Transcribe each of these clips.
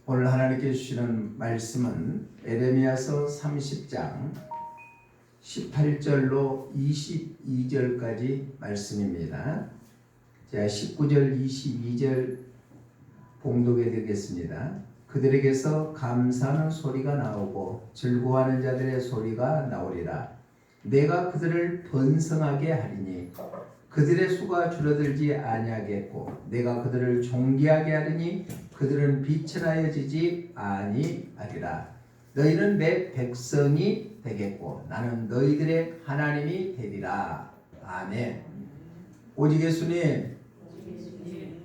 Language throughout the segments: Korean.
오늘 하나님께 주시는 말씀은 에레미야서 30장 18절로 22절까지 말씀입니다. 제가 19절, 22절 봉독해 드리겠습니다. 그들에게서 감사하는 소리가 나오고 즐거워하는 자들의 소리가 나오리라. 내가 그들을 번성하게 하리니 그들의 수가 줄어들지 아니하겠고 내가 그들을 존귀하게 하리니 그들은 비천하여지지 아니하리라. 너희는 내 백성이 되겠고 나는 너희들의 하나님이 되리라. 아멘. 오직 예수님,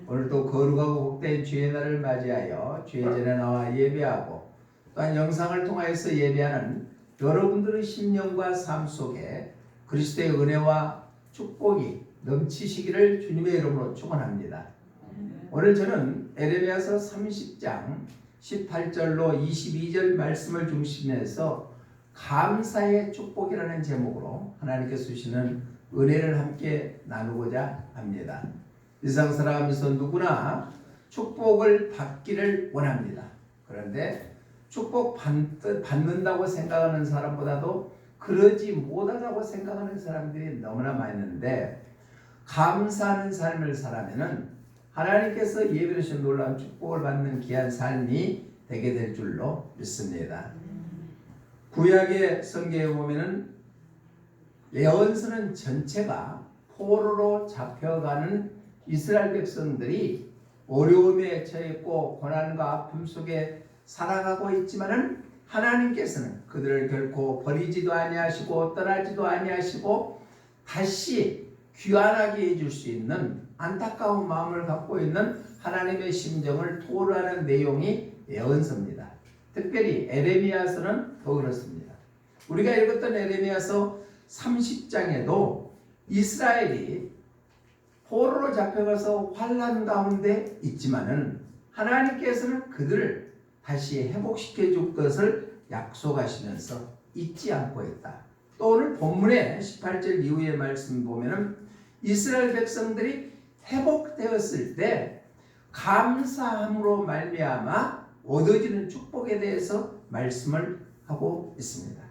오늘도 거룩하고 복된 주의 날을 맞이하여 주의 전에 나와 예배하고 또한 영상을 통하여서 예배하는 여러분들의 심령과 삶 속에 그리스도의 은혜와 축복이 넘치시기를 주님의 이름으로 축원합니다. 오늘 저는 에레미야서 30장 18절로 22절 말씀을 중심해서 감사의 축복이라는 제목으로 하나님께서 주시는 은혜를 함께 나누고자 합니다. 세상 살아가면서 누구나 축복을 받기를 원합니다. 그런데 축복 받는다고 생각하는 사람보다도 그러지 못하다고 생각하는 사람들이 너무나 많이 있는데, 감사하는 삶을 살아면은 하나님께서 예비해 주신 놀라운 축복을 받는 귀한 삶이 되게 될 줄로 믿습니다. 구약의 성경에 보면은 예언서는 전체가 포로로 잡혀가는 이스라엘 백성들이 어려움에 처했고 고난과 아픔 속에 살아가고 있지만은 하나님께서는 그들을 결코 버리지도 아니하시고 떠나지도 아니하시고 다시 귀환하게 해줄 수 있는 안타까운 마음을 갖고 있는 하나님의 심정을 토로하는 내용이 예언서입니다. 특별히 에레미야서는 더 그렇습니다. 우리가 읽었던 에레미야서 30장에도 이스라엘이 포로로 잡혀가서 환난 가운데 있지만은 하나님께서는 그들을 다시 회복시켜 줄 것을 약속하시면서 잊지 않고 있다. 또 오늘 본문의 18절 이후의 말씀 보면은 이스라엘 백성들이 회복되었을 때 감사함으로 말미암아 얻어지는 축복에 대해서 말씀을 하고 있습니다.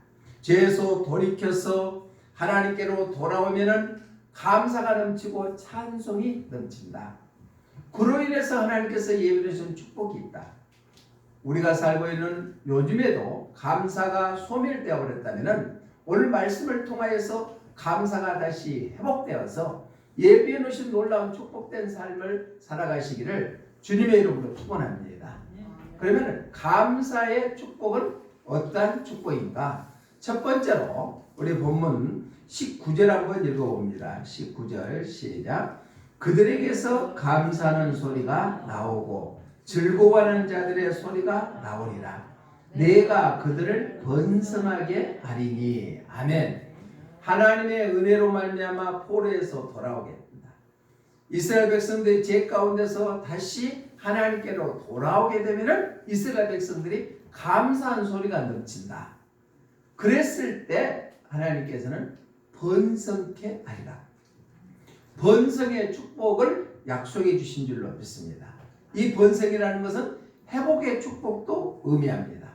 죄에서 돌이켜서 하나님께로 돌아오면은 감사가 넘치고 찬송이 넘친다. 그로 인해서 하나님께서 예비해 주신 축복이 있다. 우리가 살고 있는 요즘에도 감사가 소멸되어 버렸다면은 오늘 말씀을 통하여서 감사가 다시 회복되어서 예비해 놓으신 놀라운 축복된 삶을 살아가시기를 주님의 이름으로 축원합니다. 그러면 감사의 축복은 어떠한 축복인가? 첫 번째로 우리 본문 19절 한번 읽어봅니다. 19절 시작. 그들에게서 감사하는 소리가 나오고 즐거워하는 자들의 소리가 나오리라. 내가 그들을 번성하게 하리니. 아멘. 하나님의 은혜로 말미암아 포로에서 돌아오게 됩니다. 이스라엘 백성들이 죄 가운데서 다시 하나님께로 돌아오게 되면 이스라엘 백성들이 감사한 소리가 넘친다. 그랬을 때 하나님께서는 번성케 하리라. 번성의 축복을 약속해 주신 줄로 믿습니다. 이 번성이라는 것은 회복의 축복도 의미합니다.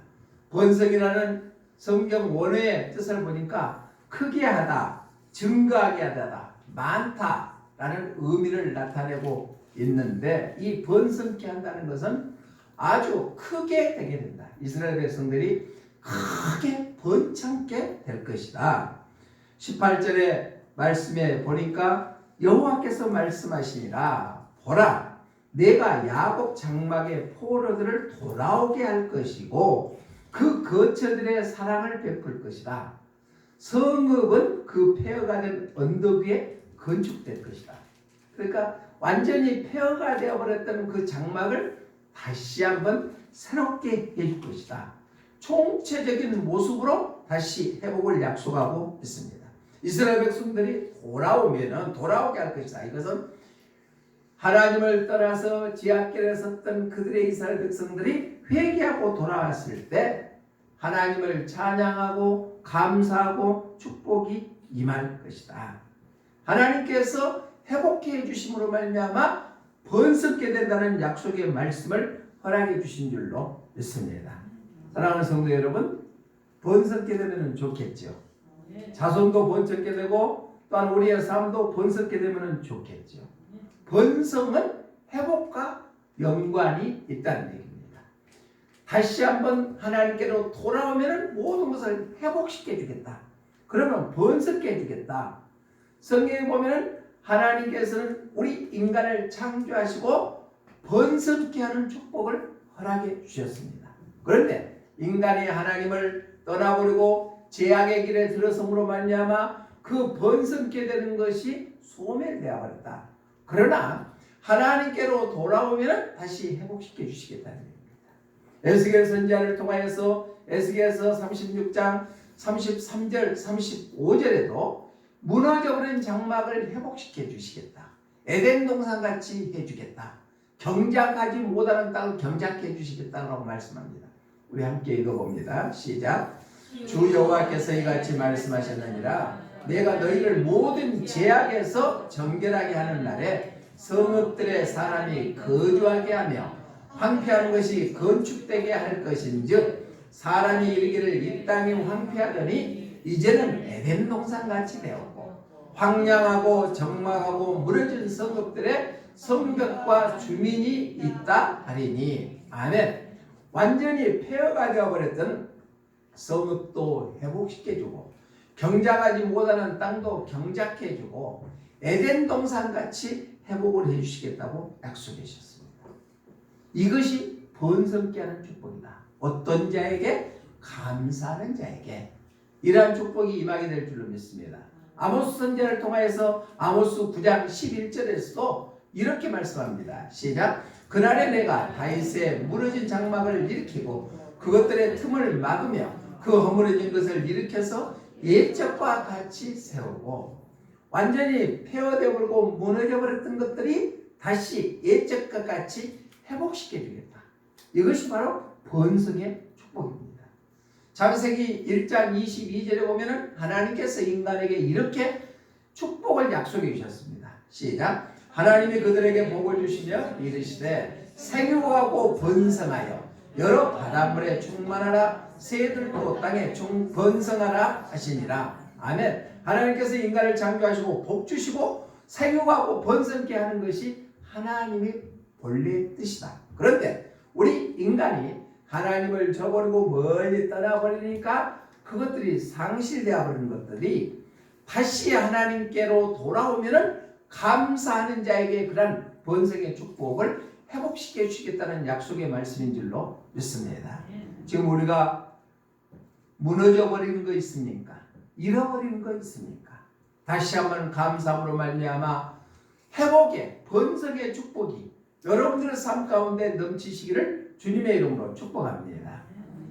번성이라는 성경 원어의 뜻을 보니까 크게 하다, 증가하게 하다, 많다라는 의미를 나타내고 있는데, 이 번성케 한다는 것은 아주 크게 되게 된다. 이스라엘 백성들이 크게 번창케 될 것이다. 18절의 말씀에 보니까 여호와께서 말씀하시니라. 보라, 내가 야곱 장막의 포로들을 돌아오게 할 것이고 그 거처들의 사랑을 베풀 것이다. 성읍은 그 폐허가 된 언덕 위에 건축될 것이다. 그러니까 완전히 폐허가 되어버렸던 그 장막을 다시 한번 새롭게 해줄 것이다. 총체적인 모습으로 다시 회복을 약속하고 있습니다. 이스라엘 백성들이 돌아오면은 돌아오게 할 것이다. 이것은 하나님을 떠나서 지하길에 섰던 그들의 이스라엘 백성들이 회개하고 돌아왔을 때 하나님을 찬양하고 감사하고 축복이 임할 것이다. 하나님께서 회복해 주심으로 말미암아 번성게 된다는 약속의 말씀을 허락해 주신 줄로 믿습니다. 사랑하는 성도 여러분, 번성케 되면 좋겠죠. 자손도 번성케 되고 또한 우리의 삶도 번성케 되면 좋겠죠. 번성은 회복과 연관이 있다는 얘기입니다. 다시 한번 하나님께로 돌아오면 모든 것을 회복시켜 주겠다. 그러면 번성케 해주겠다. 성경에 보면 하나님께서는 우리 인간을 창조하시고 번성케 하는 축복을 허락해 주셨습니다. 그런데 인간이 하나님을 떠나버리고 죄악의 길에 들어섬으로 말미암아 그 번성케 되는 것이 소멸되어 버렸다. 그러나 하나님께로 돌아오면 다시 회복시켜 주시겠다는 얘기입니다. 에스겔 선지자를 통하여서 에스겔서 36장 33절 35절에도 무너져버린 장막을 회복시켜 주시겠다. 에덴 동산같이 해주겠다. 경작하지 못하는 땅을 경작해 주시겠다고 말씀합니다. 우리 함께 읽어봅니다. 시작. 주 여호와께서 이같이 말씀하셨느니라. 내가 너희를 모든 죄악에서 정결하게 하는 날에 성읍들의 사람이 거주하게 하며 황폐한 것이 건축되게 할 것인즉 사람이 이르기를 이 땅이 황폐하더니 이제는 에덴 동산같이 되었고 황량하고 적막하고 무너진 성읍들의 성벽과 주민이 있다 하리니. 아멘. 완전히 폐허가 되어버렸던 성읍도 회복시켜주고 경작하지 못하는 땅도 경작해주고 에덴 동산같이 회복을 해주시겠다고 약속하셨습니다. 이것이 번성케 하는 축복이다. 어떤 자에게? 감사하는 자에게 이러한 축복이 임하게 될 줄로 믿습니다. 아모스 선지자를 통하여서 아모스 9장 11절에서도 이렇게 말씀합니다. 시작. 그날에 내가 다윗의 무너진 장막을 일으키고 그것들의 틈을 막으며 그 허물어진 것을 일으켜서 옛적과 같이 세우고 완전히 폐허되어 버리고 무너져 버렸던 것들이 다시 옛적과 같이 회복시켜 주겠다. 이것이 바로 번성의 축복입니다. 창세기 1장 22절에 보면 하나님께서 인간에게 이렇게 축복을 약속해 주셨습니다. 시작. 하나님이 그들에게 복을 주시며 이르시되 생육하고 번성하여 여러 바닷물에 충만하라 새들도 땅에 번성하라 하시니라. 아멘. 하나님께서 인간을 창조하시고 복 주시고 생육하고 번성케 하는 것이 하나님의 본래의 뜻이다. 그런데 우리 인간이 하나님을 저버리고 멀리 떠나버리니까 그것들이 상실되어 버리는 것들이 다시 하나님께로 돌아오면은 감사하는 자에게 그런 번성의 축복을 회복시켜 주시겠다는 약속의 말씀인 줄로 믿습니다. 지금 우리가 무너져 버리는 거 있습니까? 잃어버리는 거 있습니까? 다시 한번 감사함으로 말미암아 회복의 번성의 축복이 여러분들의 삶 가운데 넘치시기를 주님의 이름으로 축복합니다.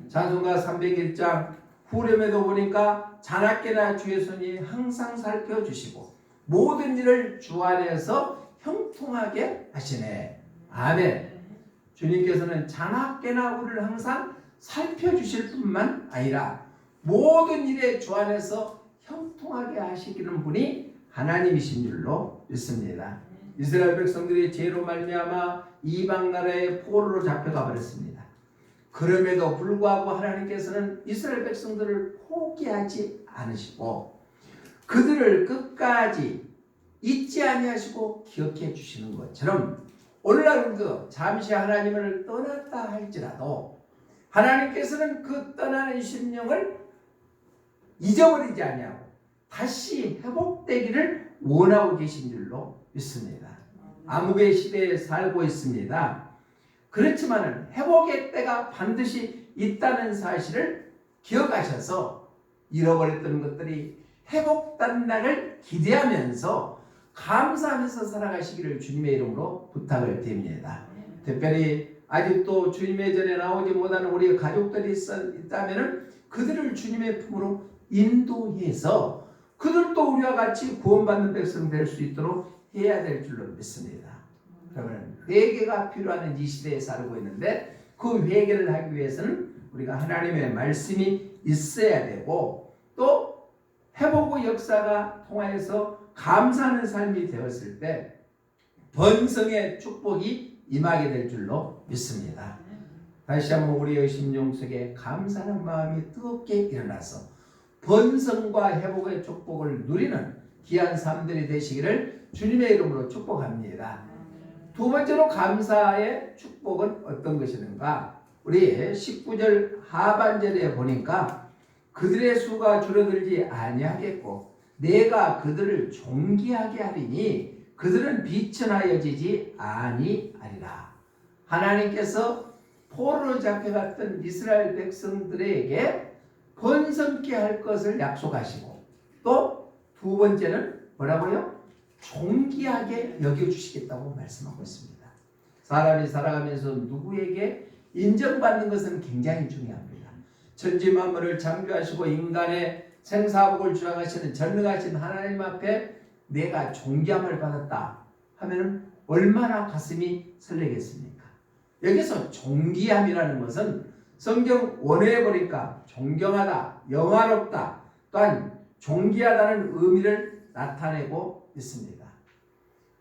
찬송가 301장 후렴에도 보니까 자나깨나 주의 손이 항상 살펴주시고 모든 일을 주 안에서 형통하게 하시네. 아멘. 주님께서는 자나깨나 우리를 항상 살펴주실 뿐만 아니라 모든 일에 주 안에서 형통하게 하시기는 분이 하나님이신 줄로 믿습니다. 이스라엘 백성들이 죄로 말미암아 이방 나라의 포로로 잡혀가 버렸습니다. 그럼에도 불구하고 하나님께서는 이스라엘 백성들을 포기하지 않으시고 그들을 끝까지 잊지 아니하시고 기억해 주시는 것처럼 오늘날 우리도 잠시 하나님을 떠났다 할지라도 하나님께서는 그 떠나는 심령을 잊어버리지 아니하고 다시 회복되기를 원하고 계신 줄로 믿습니다. 암흑의 시대에 살고 있습니다. 그렇지만 회복의 때가 반드시 있다는 사실을 기억하셔서 잃어버렸던 것들이 회복된 날을 기대하면서 감사하면서 살아가시기를 주님의 이름으로 부탁을 드립니다. 특별히 아직도 주님의 전에 나오지 못하는 우리 가족들이 있다면 그들을 주님의 품으로 인도해서 그들도 우리와 같이 구원받는 백성 될 수 있도록 해야 될 줄로 믿습니다. 그러면 회개가 필요한 이 시대에 살고 있는데 그 회개를 하기 위해서는 우리가 하나님의 말씀이 있어야 되고 또 회복의 역사가 통하여서 감사하는 삶이 되었을 때 번성의 축복이 임하게 될 줄로 믿습니다. 다시 한번 우리의 심령 속에 감사하는 마음이 뜨겁게 일어나서 번성과 회복의 축복을 누리는 귀한 삶들이 되시기를 주님의 이름으로 축복합니다. 두 번째로 감사의 축복은 어떤 것이는가? 우리 19절 하반절에 보니까 그들의 수가 줄어들지 아니하겠고 내가 그들을 존귀하게 하리니 그들은 비천하여지지 아니하리라. 하나님께서 포로로 잡혀갔던 이스라엘 백성들에게 번성케 할 것을 약속하시고 또 두 번째는 뭐라고요? 존귀하게 여겨주시겠다고 말씀하고 있습니다. 사람이 살아가면서 누구에게 인정받는 것은 굉장히 중요합니다. 천지 만물을 창조하시고 인간의 생사복을 주장하시는 전능하신 하나님 앞에 내가 존귀함을 받았다 하면 얼마나 가슴이 설레겠습니까? 여기서 존귀함이라는 것은 성경 원어에 보니까 존경하다, 영화롭다, 또한 존귀하다는 의미를 나타내고 있습니다.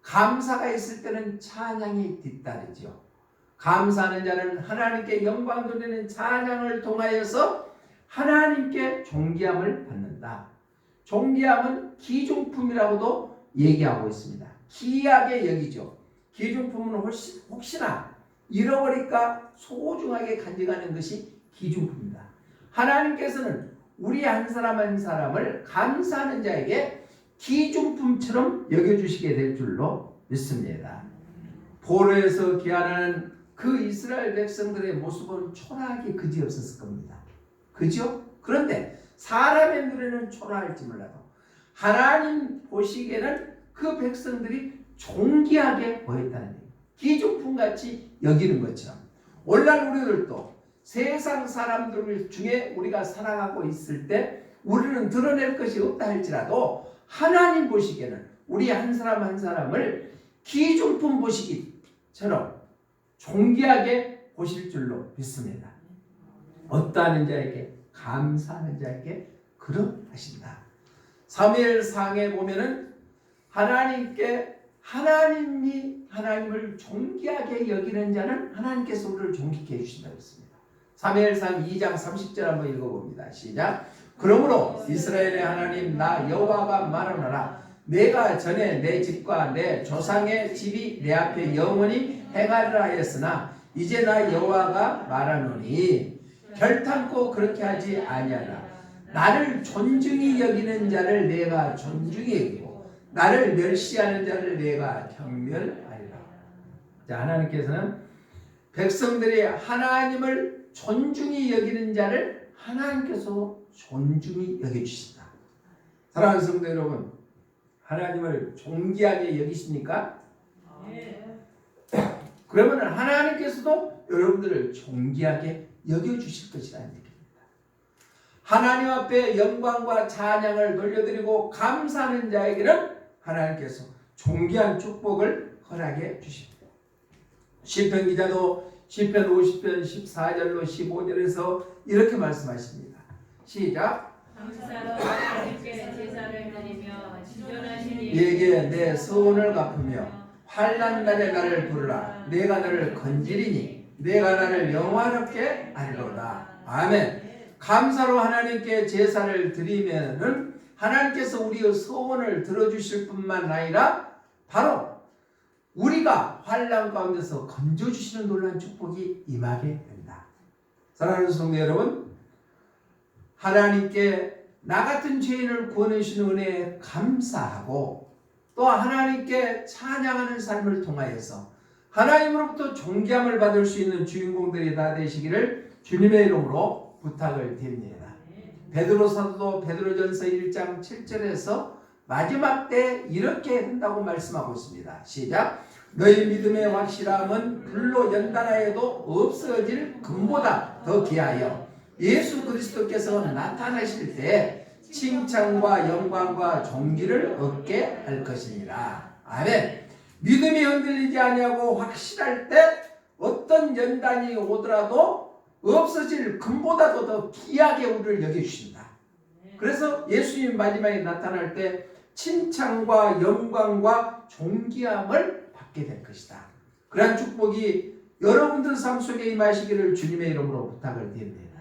감사가 있을 때는 찬양이 뒤따르죠. 감사하는 자는 하나님께 영광 돌리는 찬양을 통하여서 하나님께 존귀함을 받는다. 존귀함은 귀중품이라고도 얘기하고 있습니다. 귀하게 여기죠. 귀중품은 혹시나 잃어버릴까 소중하게 간직하는 것이 귀중품입니다. 하나님께서는 우리 한 사람 한 사람을 감사하는 자에게 귀중품처럼 여겨주시게 될 줄로 믿습니다. 포로에서 귀환하는 그 이스라엘 백성들의 모습은 초라하기 그지없었을 겁니다. 그죠? 그런데 사람의 눈에는 초라할지 몰라도 하나님 보시기에는 그 백성들이 존귀하게 보였다는 얘기예요. 귀중품같이 여기는 것처럼 오늘날 우리들도 세상 사람들 중에 우리가 살아가고 있을 때 우리는 드러낼 것이 없다 할지라도 하나님 보시기에는 우리 한 사람 한 사람을 귀중품 보시기처럼 존귀하게 보실 줄로 믿습니다. 어떠한 자에게 감사하는 자에게 그러하신다. 사무엘상에 보면은 하나님이 하나님을 존귀하게 여기는 자는 하나님께서 우리를 존귀케 해주신다고 했습니다. 사무엘상 2장 30절 한번 읽어봅니다. 시작. 그러므로 이스라엘의 하나님 나 여호와가 말하노라. 내가 전에 내 집과 내 조상의 집이 내 앞에 영원히 행하리라 하였으나 이제 나 여호와가 말하노니 결탄코 그렇게 하지 아니하라. 나를 존중히 여기는 자를 내가 존중히 여기고 나를 멸시하는 자를 내가 경멸하리라. 자, 하나님께서는 백성들이 하나님을 존중히 여기는 자를 하나님께서 존중히 여겨주신다. 사랑하는 성도 여러분, 하나님을 존귀하게 여기십니까? 그러면 하나님께서도 여러분들을 존귀하게 여겨주실 것이라는 얘기입니다. 하나님 앞에 영광과 찬양을 돌려드리고 감사하는 자에게는 하나님께서 존귀한 축복을 허락해 주십니다. 시편 기자도 시편 50편 14절로 15절에서 이렇게 말씀하십니다. 시작. 감사로 하나님께 제사를 드리며 진전하신 이에게 내 서원을 갚으며 환난 날에 나를 부르라. 내가 너를 건지리니 내가 나를 영화롭게 하리로다. 아멘. 감사로 하나님께 제사를 드리면은 하나님께서 우리의 소원을 들어주실 뿐만 아니라 바로 우리가 환난 가운데서 건져주시는 놀라운 축복이 임하게 된다. 사랑하는 성도 여러분, 하나님께 나 같은 죄인을 구원해 주시는 은혜에 감사하고 또 하나님께 찬양하는 삶을 통하여서 하나님으로부터 존귀함을 받을 수 있는 주인공들이 다 되시기를 주님의 이름으로 부탁을 드립니다. 베드로 사도도 베드로전서 1장 7절에서 마지막 때 이렇게 한다고 말씀하고 있습니다. 시작. 너희 믿음의 확실함은 불로 연단하여도 없어질 금보다 더 귀하여 예수 그리스도께서 나타나실 때 칭찬과 영광과 존귀를 얻게 할 것이니라. 아멘. 믿음이 흔들리지 아니하고 확실할 때 어떤 연단이 오더라도 없어질 금보다도 더 귀하게 우리를 여겨주신다. 그래서 예수님 마지막에 나타날 때 칭찬과 영광과 존귀함을 받게 될 것이다. 그러한 축복이 여러분들 삶 속에 임하시기를 주님의 이름으로 부탁을 드립니다.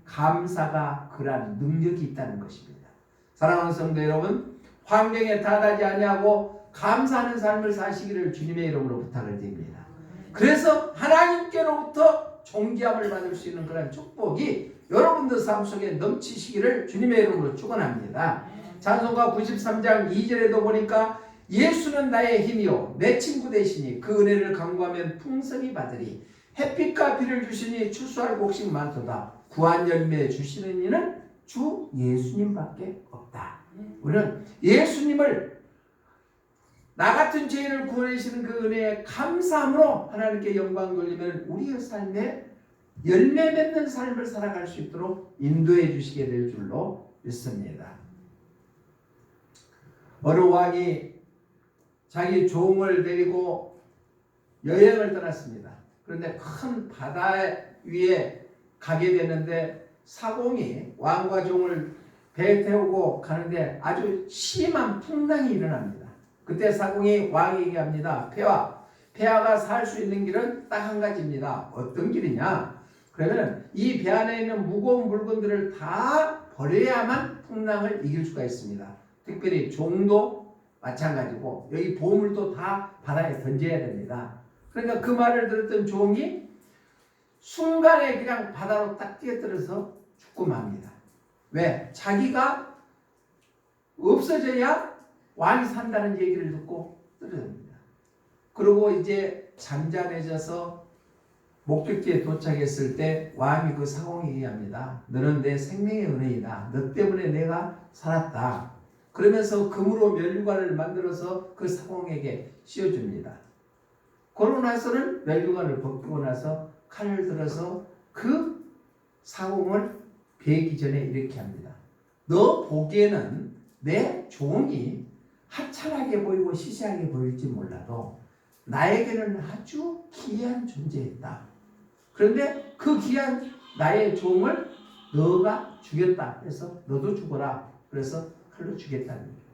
감사가 그러한 능력이 있다는 것입니다. 사랑하는 성도 여러분, 환경에 탓하지 아니하고 감사하는 삶을 사시기를 주님의 이름으로 부탁을 드립니다. 그래서 하나님께로부터 존귀함을 받을 수 있는 그런 축복이 여러분들 삶 속에 넘치시기를 주님의 이름으로 축원합니다. 찬송가 93장 2절에도 보니까 예수는 나의 힘이요 내 친구 되시니 그 은혜를 간구하면 풍성히 받으리. 햇빛과 비를 주시니 추수할 곡식 많도다. 구한 열매 주시는 이는 주 예수님밖에 없다. 우리는 예수님을 나 같은 죄인을 구원하시는 그 은혜에 감사함으로 하나님께 영광 돌리면 우리의 삶에 열매 맺는 삶을 살아갈 수 있도록 인도해 주시게 될 줄로 믿습니다. 어느 왕이 자기 종을 데리고 여행을 떠났습니다. 그런데 큰 바다 위에 가게 되는데 사공이 왕과 종을 배에 태우고 가는데 아주 심한 풍랑이 일어납니다. 그때 사공이 왕에게 합니다. 폐하가 살 수 있는 길은 딱 한 가지입니다. 어떤 길이냐? 그러면 이 배 안에 있는 무거운 물건들을 다 버려야만 풍랑을 이길 수가 있습니다. 특별히 종도 마찬가지고 여기 보물도 다 바다에 던져야 됩니다. 그러니까 그 말을 들었던 종이 순간에 그냥 바다로 딱 뛰어들어서 죽고 맙니다. 왜? 자기가 없어져야 왕이 산다는 얘기를 듣고 떨어집니다. 그리고 이제 잠잠해져서 목적지에 도착했을 때 왕이 그 사공에게 얘기합니다. 너는 내 생명의 은혜이다. 너 때문에 내가 살았다. 그러면서 금으로 면류관을 만들어서 그 사공에게 씌워줍니다. 그러고 나서는 면류관을 벗기고 나서 칼을 들어서 그 사공을 베기 전에 이렇게 합니다. 너 보기에는 내 종이 하찮하게 보이고 시시하게 보일지 몰라도 나에게는 아주 귀한 존재였다. 그런데 그 귀한 나의 종을 너가 죽였다. 그래서 너도 죽어라. 그래서 칼로 죽였다는 얘기입니다.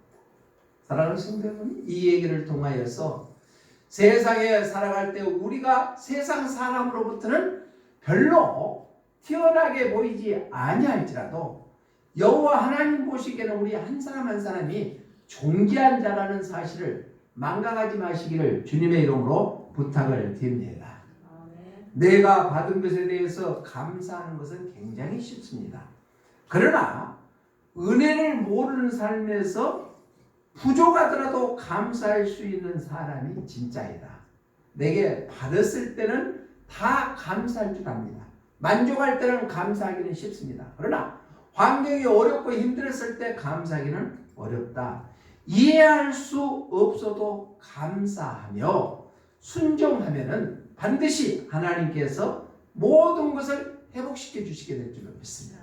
사랑하는 성도 여러분, 이 얘기를 통하여서 세상에 살아갈 때 우리가 세상 사람으로부터는 별로 뛰어나게 보이지 아니할지라도 여호와 하나님 보시기에는 우리 한 사람 한 사람이 존귀한 자라는 사실을 망각하지 마시기를 주님의 이름으로 부탁을 드립니다. 내가 받은 것에 대해서 감사하는 것은 굉장히 쉽습니다. 그러나 은혜를 모르는 삶에서 부족하더라도 감사할 수 있는 사람이 진짜이다. 내게 받았을 때는 다 감사할 줄 압니다. 만족할 때는 감사하기는 쉽습니다. 그러나 환경이 어렵고 힘들었을 때 감사하기는 어렵다. 이해할 수 없어도 감사하며 순종하면은 반드시 하나님께서 모든 것을 회복시켜 주시게 될 줄로 믿습니다.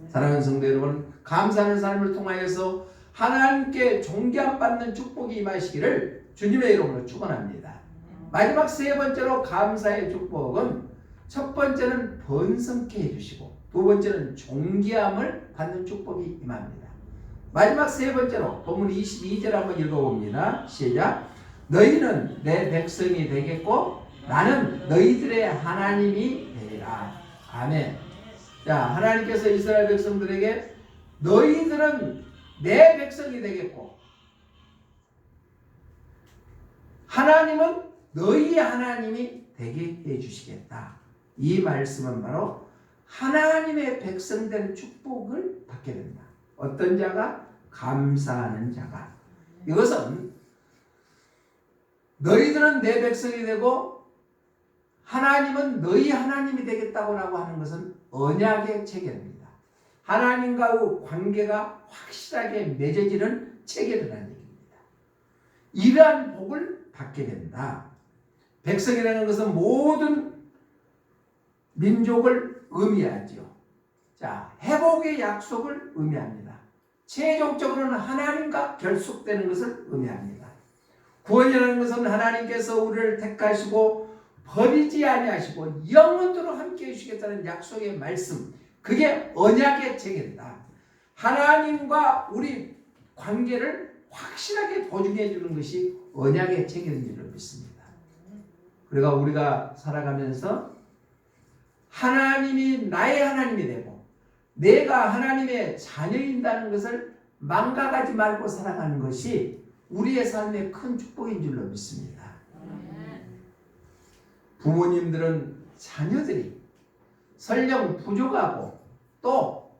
사랑하는 성도 여러분, 감사하는 삶을 통하여서 하나님께 존귀함 받는 축복이 임하시기를 주님의 이름으로 축원합니다. 마지막 세 번째로 감사의 축복은 첫 번째는 번성케 해주시고 두 번째는 존귀함을 받는 축복이 임합니다. 마지막 세 번째로 본문 22절 한번 읽어봅니다. 시작. 너희는 내 백성이 되겠고 나는 너희들의 하나님이 되리라. 아멘. 자, 하나님께서 이스라엘 백성들에게 너희들은 내 백성이 되겠고 하나님은 너희 하나님이 되게 해주시겠다. 이 말씀은 바로 하나님의 백성된 축복을 받게 된다. 어떤 자가? 감사하는 자가. 이것은 너희들은 내 백성이 되고 하나님은 너희 하나님이 되겠다고 하는 것은 언약의 체결입니다. 하나님과의 관계가 확실하게 맺어지는 체결이라는 얘기입니다. 이러한 복을 받게 된다. 백성이라는 것은 모든 민족을 의미하죠. 자, 회복의 약속을 의미합니다. 최종적으로는 하나님과 결속되는 것을 의미합니다. 구원이라는 것은 하나님께서 우리를 택하시고 버리지 아니하시고 영원토록 함께 해주시겠다는 약속의 말씀, 그게 언약의 체계다. 하나님과 우리 관계를 확실하게 보증해 주는 것이 언약의 체계인 줄을 믿습니다. 그러니까 우리가 살아가면서 하나님이 나의 하나님이 되고 내가 하나님의 자녀인다는 것을 망각하지 말고 살아가는 것이 우리의 삶의 큰 축복인 줄로 믿습니다. 부모님들은 자녀들이 설령 부족하고 또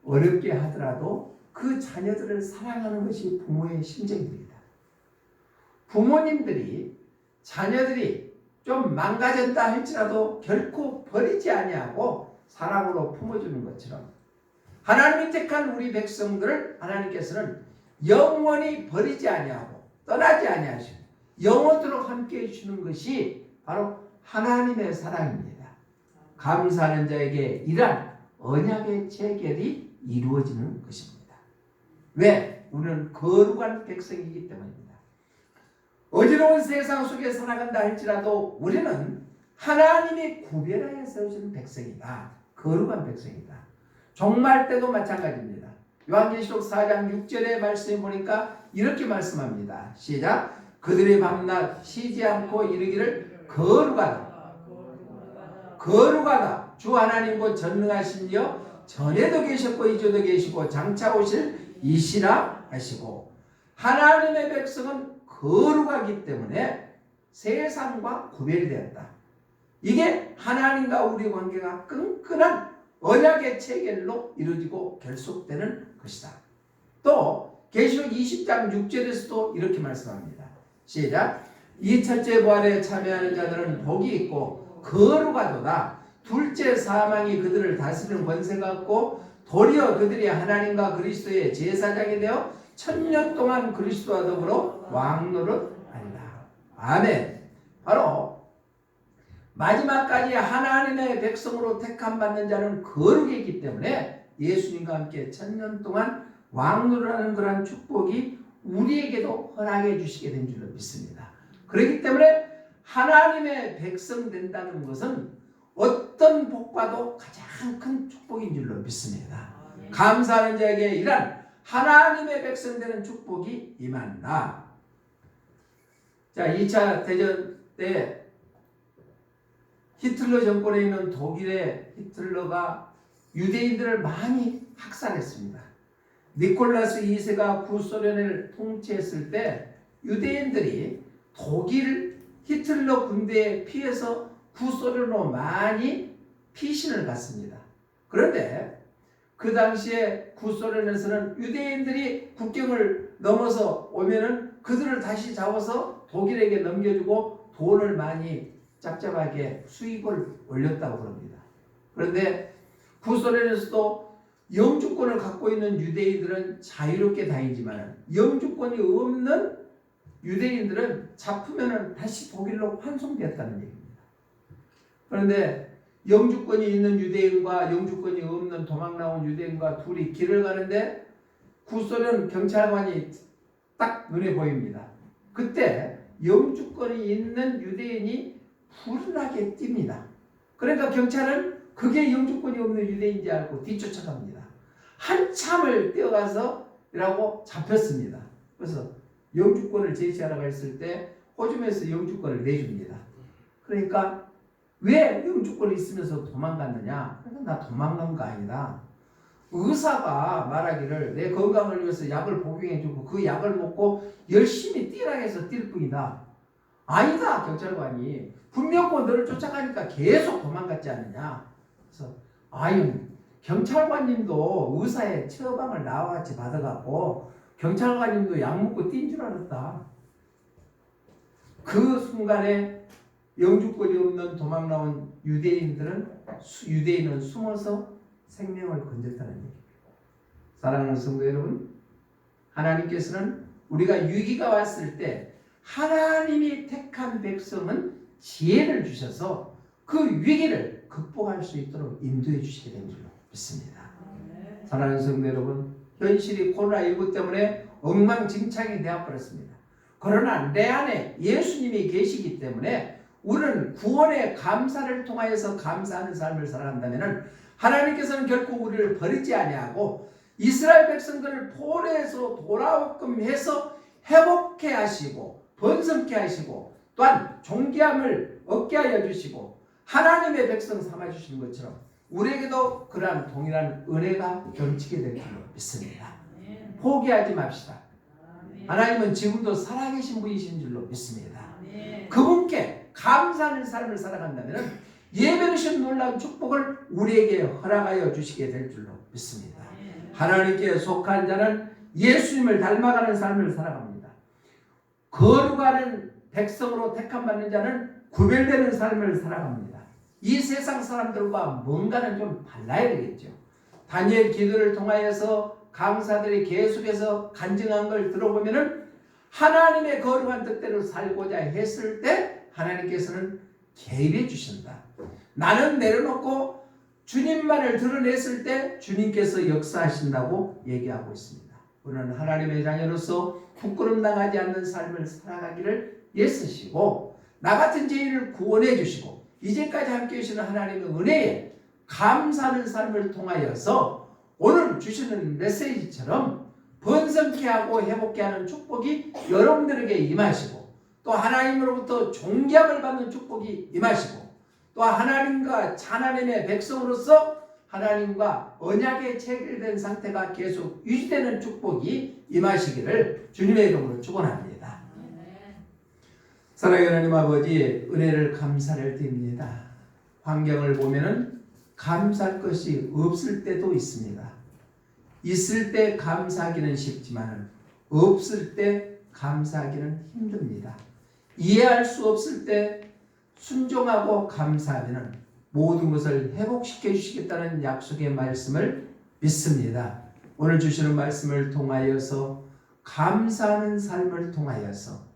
어렵게 하더라도 그 자녀들을 사랑하는 것이 부모의 심정입니다. 부모님들이 자녀들이 좀 망가졌다 할지라도 결코 버리지 아니하고 사랑으로 품어주는 것처럼 하나님이 택한 우리 백성들을 하나님께서는 영원히 버리지 아니하고 떠나지 아니하시고 영원토록 함께해 주시는 것이 바로 하나님의 사랑입니다. 감사하는 자에게 이러한 언약의 체결이 이루어지는 것입니다. 왜? 우리는 거룩한 백성이기 때문입니다. 어지러운 세상 속에 살아간다 할지라도 우리는 하나님이 구별하여 세우신 백성이다. 거룩한 백성이다. 종말 때도 마찬가지입니다. 요한계시록 4장 6절의 말씀에 보니까 이렇게 말씀합니다. 시작. 그들이 밤낮 쉬지 않고 이르기를 거룩하다. 거룩하다. 주 하나님 곧 전능하신 이여 전에도 계셨고 이제도 계시고 장차 오실 이시라 하시고 하나님의 백성은 거룩하기 때문에 세상과 구별이 되었다. 이게 하나님과 우리 관계가 끈끈한 언약의 체결로 이루어지고 결속되는 것이다. 또 계시록 20장 6절에서도 이렇게 말씀합니다. 시작. 이 첫째 부활에 참여하는 자들은 복이 있고 거룩하도다. 둘째 사망이 그들을 다스리는 권세가 없고 도리어 그들이 하나님과 그리스도의 제사장이 되어 천년 동안 그리스도와 더불어 왕노릇하리라. 아멘. 바로 마지막까지 하나님의 백성으로 택함 받는 자는 거룩이기 때문에 예수님과 함께 천년 동안 왕노릇하는 그러한 축복이 우리에게도 허락해 주시게 된 줄로 믿습니다. 그렇기 때문에 하나님의 백성 된다는 것은 어떤 복과도 가장 큰 축복인 줄로 믿습니다. 감사하는 자에게 이란 하나님의 백성 되는 축복이 임한다. 자, 2차 대전 때 히틀러 정권에 있는 독일의 히틀러가 유대인들을 많이 학살했습니다. 니콜라스 2세가 구소련을 통치했을 때 유대인들이 독일 히틀러 군대에 피해서 구소련으로 많이 피신을 갔습니다. 그런데 그 당시에 구소련에서는 유대인들이 국경을 넘어서 오면은 그들을 다시 잡아서 독일에게 넘겨주고 돈을 많이 짭짭하게 수익을 올렸다고 그럽니다. 그런데 구소련에서도 영주권을 갖고 있는 유대인들은 자유롭게 다니지만 영주권이 없는 유대인들은 잡히면 다시 독일로 환송되었다는 얘기입니다. 그런데 영주권이 있는 유대인과 영주권이 없는 도망 나온 유대인과 둘이 길을 가는데 구소련 경찰관이 딱 눈에 보입니다. 그때 영주권이 있는 유대인이 불안하게 뜁니다. 그러니까 경찰은 그게 영주권이 없는 유대인인지 알고 뒤쫓아갑니다. 한참을 뛰어가서 이라고 잡혔습니다. 그래서 영주권을 제시하라고 했을 때 호주에서 영주권을 내줍니다. 그러니까 왜 영주권이 있으면서 도망갔느냐? 나 도망간 거 아니다. 의사가 말하기를 내 건강을 위해서 약을 복용해주고 그 약을 먹고 열심히 뛰라 해서 뛸 뿐이다. 아니다. 경찰관이 분명히 너를 쫓아가니까 계속 도망갔지 않느냐. 그래서 아유 경찰관님도 의사의 처방을 나와같이 받아갖고 경찰관님도 약 먹고 뛴 줄 알았다. 그 순간에 영주권이 없는 도망 나온 유대인은 숨어서 생명을 건졌다는 얘기입니다. 사랑하는 성도 여러분, 하나님께서는 우리가 위기가 왔을 때 하나님이 택한 백성은 지혜를 주셔서 그 위기를 극복할 수 있도록 인도해 주시게 된 줄로 믿습니다. 사랑하는 성도 여러분, 현실이 코로나19 때문에 엉망진창이 되어버렸습니다. 그러나 내 안에 예수님이 계시기 때문에 우리는 구원의 감사를 통하여서 감사하는 삶을 살아간다면 하나님께서는 결코 우리를 버리지 아니하고 이스라엘 백성들을 포로에서 돌아오게끔 해서 회복해 하시고 번성케 하시고 또 또한 존귀함을 얻게 하여 주시고 하나님의 백성 삼아 주시는 것처럼 우리에게도 그러한 동일한 은혜가 넘치게 될 줄로 믿습니다. 포기하지 맙시다. 하나님은 지금도 살아계신 분이신 줄로 믿습니다. 그분께 감사하는 삶을 살아간다면 예배하신 놀라운 축복을 우리에게 허락하여 주시게 될 줄로 믿습니다. 하나님께 속한 자는 예수님을 닮아가는 삶을 살아갑니다. 거룩하는 백성으로 택함받는 자는 구별되는 삶을 살아갑니다. 이 세상 사람들과 뭔가는 좀 달라야 되겠죠. 다니엘 기도를 통하여서 강사들이 계속해서 간증한 걸 들어보면은 하나님의 거룩한 뜻대로 살고자 했을 때 하나님께서는 개입해 주신다. 나는 내려놓고 주님만을 드러냈을 때 주님께서 역사하신다고 얘기하고 있습니다. 우리는 하나님의 자녀로서 부끄럼 당하지 않는 삶을 살아가기를 애쓰시고 나 같은 죄인을 구원해 주시고 이제까지 함께 해주시는 하나님의 은혜에 감사하는 삶을 통하여서 오늘 주시는 메시지처럼 번성케 하고 회복케 하는 축복이 여러분들에게 임하시고 또 하나님으로부터 존귀함을 받는 축복이 임하시고 또 하나님과 하나님의 백성으로서 하나님과 언약에 체결된 상태가 계속 유지되는 축복이 임하시기를 주님의 이름으로 축원합니다. 사랑하는 하나님 아버지, 은혜를 감사를 드립니다. 환경을 보면은 감사할 것이 없을 때도 있습니다. 있을 때 감사하기는 쉽지만 없을 때 감사하기는 힘듭니다. 이해할 수 없을 때 순종하고 감사하면 모든 것을 회복시켜 주시겠다는 약속의 말씀을 믿습니다. 오늘 주시는 말씀을 통하여서 감사하는 삶을 통하여서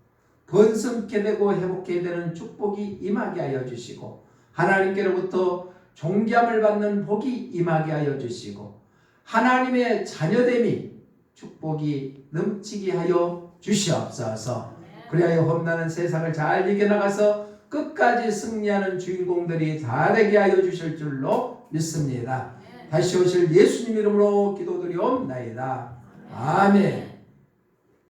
번성케 되고 회복케 되는 축복이 임하게 하여 주시고 하나님께로부터 존귀함을 받는 복이 임하게 하여 주시고 하나님의 자녀됨이 축복이 넘치게 하여 주시옵소서. 그리하여 험난한 세상을 잘 이겨나가서 끝까지 승리하는 주인공들이 다 되게 하여 주실 줄로 믿습니다. 다시 오실 예수님 이름으로 기도드리옵나이다. 아멘.